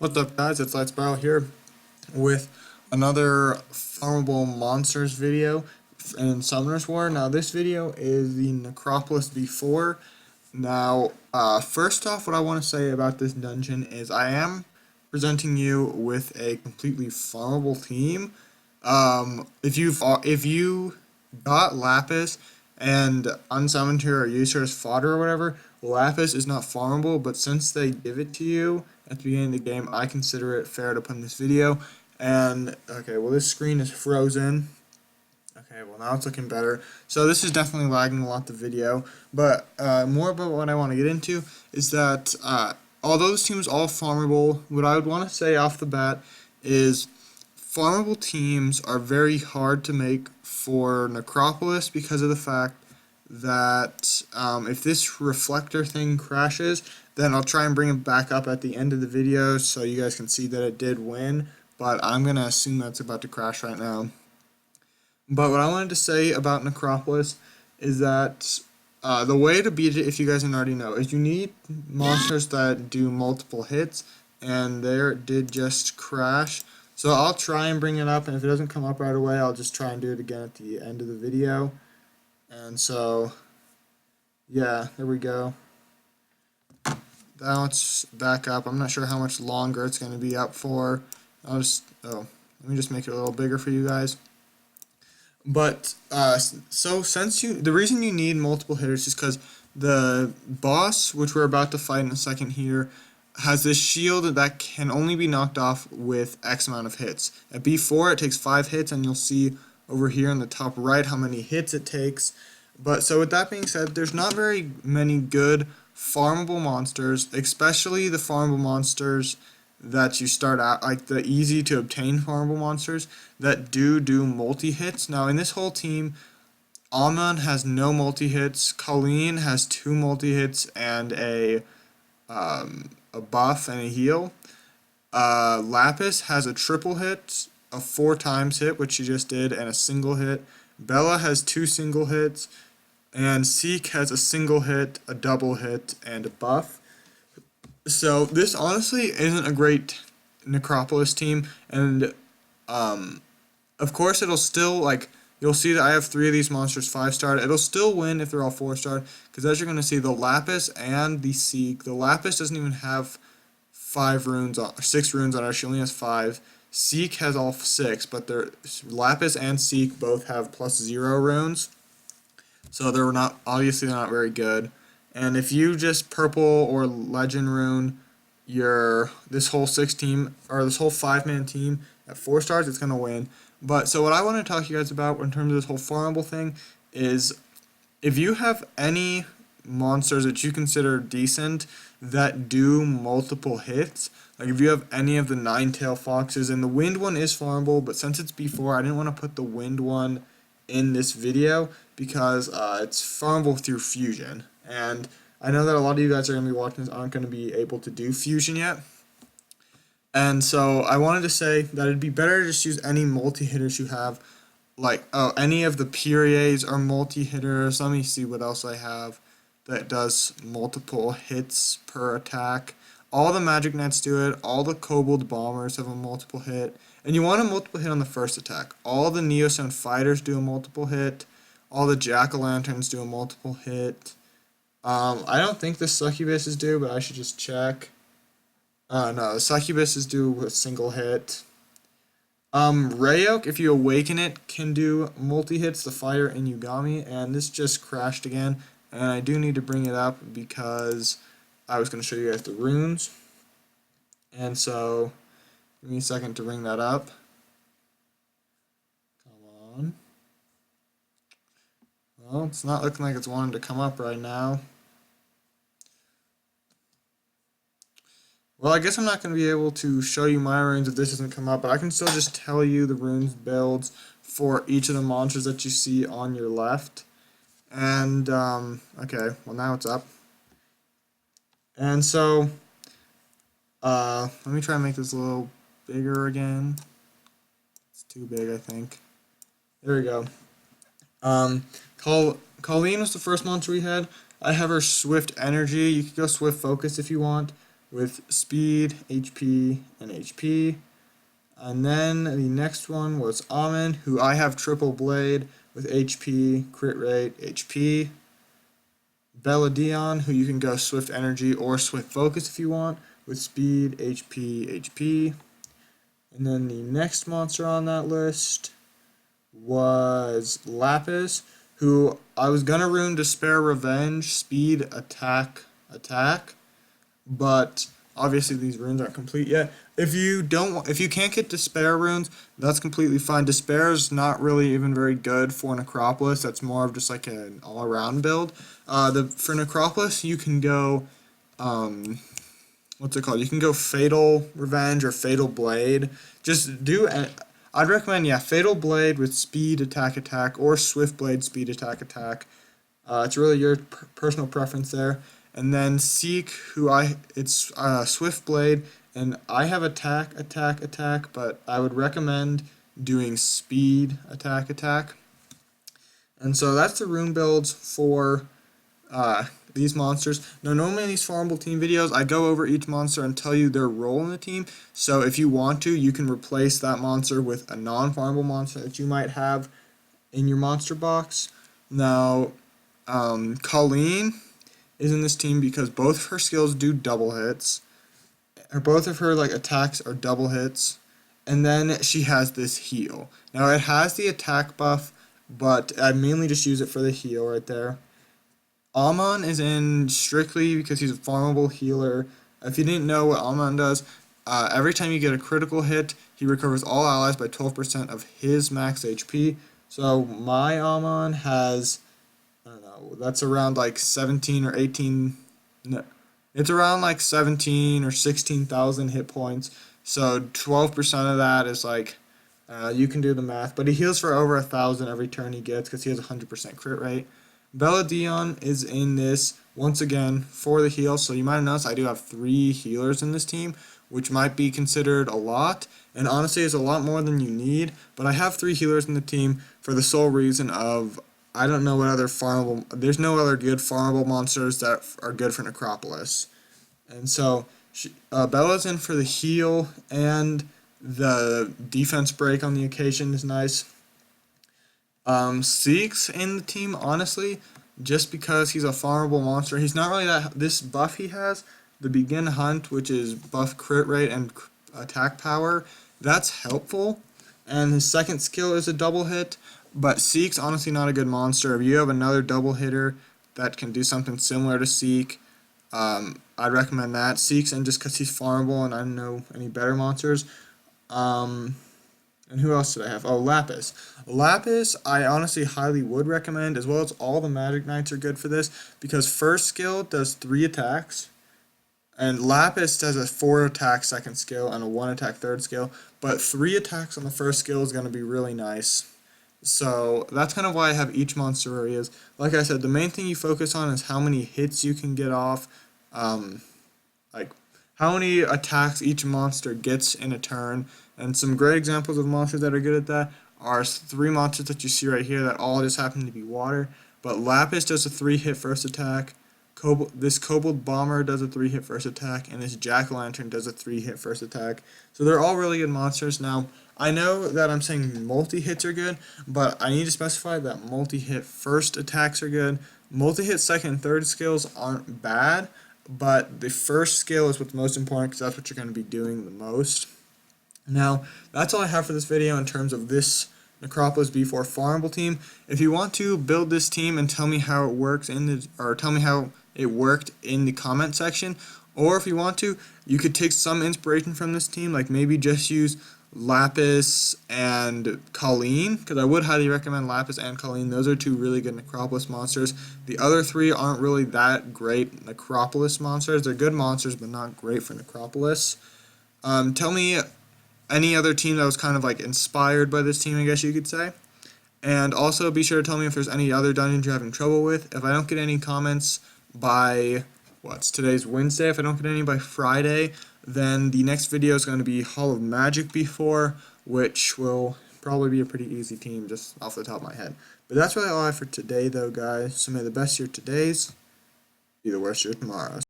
What's up, guys? It's Let's Barrel here with another Farmable Monsters video in Summoner's War. Now, this video is the Necropolis before. Now, first off, what I want to say about this dungeon is I am presenting you with a completely farmable team. If you got Lapis and unsummoned her or used her as fodder or whatever, Lapis is not farmable, but since they give it to you at the beginning of the game, I consider it fair to put in this video. And, okay, well, this screen is frozen. Okay, well, now it's looking better. So this is definitely lagging a lot, the video. But more about what I want to get into is that although this team is all farmable, what I would want to say off the bat is farmable teams are very hard to make for Necropolis because of the fact that if this reflector thing crashes, then I'll try and bring it back up at the end of the video so you guys can see that it did win, but I'm going to assume that's about to crash right now. But what I wanted to say about Necropolis is that the way to beat it, if you guys didn't already know, is you need monsters that do multiple hits, and there it did just crash. So I'll try and bring it up, and if it doesn't come up right away, I'll just try and do it again at the end of the video. And so, yeah, there we go. Now it's back up. I'm not sure how much longer it's going to be up for. Let me just make it a little bigger for you guys. But, so since the reason you need multiple hitters is because the boss, which we're about to fight in a second here, has this shield that can only be knocked off with X amount of hits. At B4, it takes 5 hits, and you'll see over here in the top right how many hits it takes. But so with that being said, there's not very many good farmable monsters, especially the farmable monsters that you start out, like the easy to obtain farmable monsters that do multi-hits. Now in this whole team, Amon has no multi-hits, Colleen has 2 multi-hits and a buff and a heal. Lapis has a triple hit, a 4 times hit, which she just did, and a single hit. Bella has 2 single hits, and Seek has a single hit, a double hit, and a buff. So this honestly isn't a great Necropolis team, and of course it'll still, like, you'll see that I have 3 of these monsters 5-starred. It'll still win if they're all 4-starred, because as you're going to see, the Lapis and the Seek, the Lapis doesn't even have 6 runes on her, she only has 5. Seek has all 6, but Lapis and Seek both have +0 runes, so they're not very good. And if you just purple or legend rune this whole 5-man team at 4 stars, it's gonna win. But so what I want to talk to you guys about in terms of this whole farmable thing is if you have any monsters that you consider decent that do multiple hits, like if you have any of the 9-tail foxes, and the wind one is farmable, but since it's before, I didn't want to put the wind one in this video because it's farmable through fusion, and I know that a lot of you guys are going to be watching this aren't going to be able to do fusion yet, and so I wanted to say that it'd be better to just use any multi-hitters you have, like any of the Pyries are multi-hitters. Let me see what else I have that does multiple hits per attack. All the magic nets do it. All the kobold bombers have a multiple hit. And you want a multiple hit on the first attack. All the Neostone fighters do a multiple hit. All the jack-o'-lanterns do a multiple hit. I don't think the succubuses do, but I should just check. No, the succubuses do a single hit. Rayok, if you awaken it, can do multi-hits, the fire in Yugami, and this just crashed again. And I do need to bring it up because I was going to show you guys the runes. And so, give me a second to bring that up. Come on. Well, it's not looking like it's wanting to come up right now. Well, I guess I'm not going to be able to show you my runes if this doesn't come up, but I can still just tell you the runes builds for each of the monsters that you see on your left. And, okay, well now it's up. And so, let me try and make this a little bigger again. It's too big, I think. There we go. Colleen was the first monster we had. I have her Swift Energy. You could go Swift Focus if you want. with speed, HP, and HP. And then the next one was Amon, who I have triple blade with HP, crit rate, HP. Belladon, who you can go Swift Energy or Swift Focus if you want, with speed, HP, HP. And then the next monster on that list was Lapis, who I was gonna rune Despair Revenge, speed, attack, attack, but obviously these runes aren't complete yet. If you can't get Despair runes, that's completely fine. Despair is not really even very good for Necropolis. That's more of just like an all-around build. For Necropolis, you can go, what's it called? You can go Fatal Revenge or Fatal Blade. I'd recommend, yeah, Fatal Blade with speed, attack, attack, or Swift Blade, speed, attack, attack. It's really your personal preference there. And then Seek, it's Swift Blade, and I have attack, attack, attack, but I would recommend doing speed, attack, attack. And so that's the rune builds for these monsters. Now, normally in these farmable team videos, I go over each monster and tell you their role in the team. So if you want to, you can replace that monster with a non-farmable monster that you might have in your monster box. Now, Colleen is in this team because both of her skills do double hits, or both of her attacks are double hits, and then she has this heal. Now it has the attack buff, but I mainly just use it for the heal right there. Amon is in strictly because he's a farmable healer. If you didn't know what Amon does, every time you get a critical hit, he recovers all allies by 12% of his max HP. So my Amon has, I don't know, that's around 17 or 18, no, it's around 17 or 16,000 hit points. So 12% of that is you can do the math, but he heals for over 1,000 every turn he gets because he has 100% crit rate. Belladon is in this once again for the heal, so you might have noticed I do have 3 healers in this team, which might be considered a lot, and honestly is a lot more than you need, but I have 3 healers in the team for the sole reason of I don't know what other there's no other good farmable monsters that are good for Necropolis. And so Bella's in for the heal, and the defense break on the occasion is nice. Seek's in the team, honestly, just because he's a farmable monster. He's not really this buff he has, the Begin Hunt, which is buff crit rate and attack power, that's helpful. And his second skill is a double hit, but Seek's honestly not a good monster. If you have another double hitter that can do something similar to Seek, I'd recommend that. Seek's in just because he's farmable and I don't know any better monsters. And who else did I have? Oh, Lapis. Lapis, I honestly highly would recommend, as well as all the Magic Knights are good for this, because first skill does 3 attacks, and Lapis does a 4 attack second skill and a 1 attack third skill, but 3 attacks on the first skill is going to be really nice. So that's kind of why I have each monster where he is. Like I said, the main thing you focus on is how many hits you can get off, how many attacks each monster gets in a turn. And some great examples of monsters that are good at that are 3 monsters that you see right here that all just happen to be water. But Lapis does a 3-hit first attack, this Kobold Bomber does a 3-hit first attack, and this Jack-o'-lantern does a 3-hit first attack. So they're all really good monsters. Now, I know that I'm saying multi-hits are good, but I need to specify that multi-hit first attacks are good. Multi-hit second and third skills aren't bad, but the first skill is what's most important because that's what you're going to be doing the most. Now, that's all I have for this video in terms of this Necropolis B4 farmable team. If you want to build this team and tell me how it works tell me how it worked in the comment section, or if you want to, you could take some inspiration from this team, like maybe just use Lapis and Colleen, because I would highly recommend Lapis and Colleen. Those are 2 really good Necropolis monsters. The other 3 aren't really that great Necropolis monsters. They're good monsters, but not great for Necropolis. Tell me any other team that was kind of inspired by this team, I guess you could say. And also be sure to tell me if there's any other dungeons you're having trouble with. If I don't get any comments by, today's Wednesday, if I don't get any by Friday, then the next video is going to be Hall of Magic B4, which will probably be a pretty easy team just off the top of my head. But that's really all I have for today though, guys. So may the best your todays be the worst your tomorrows.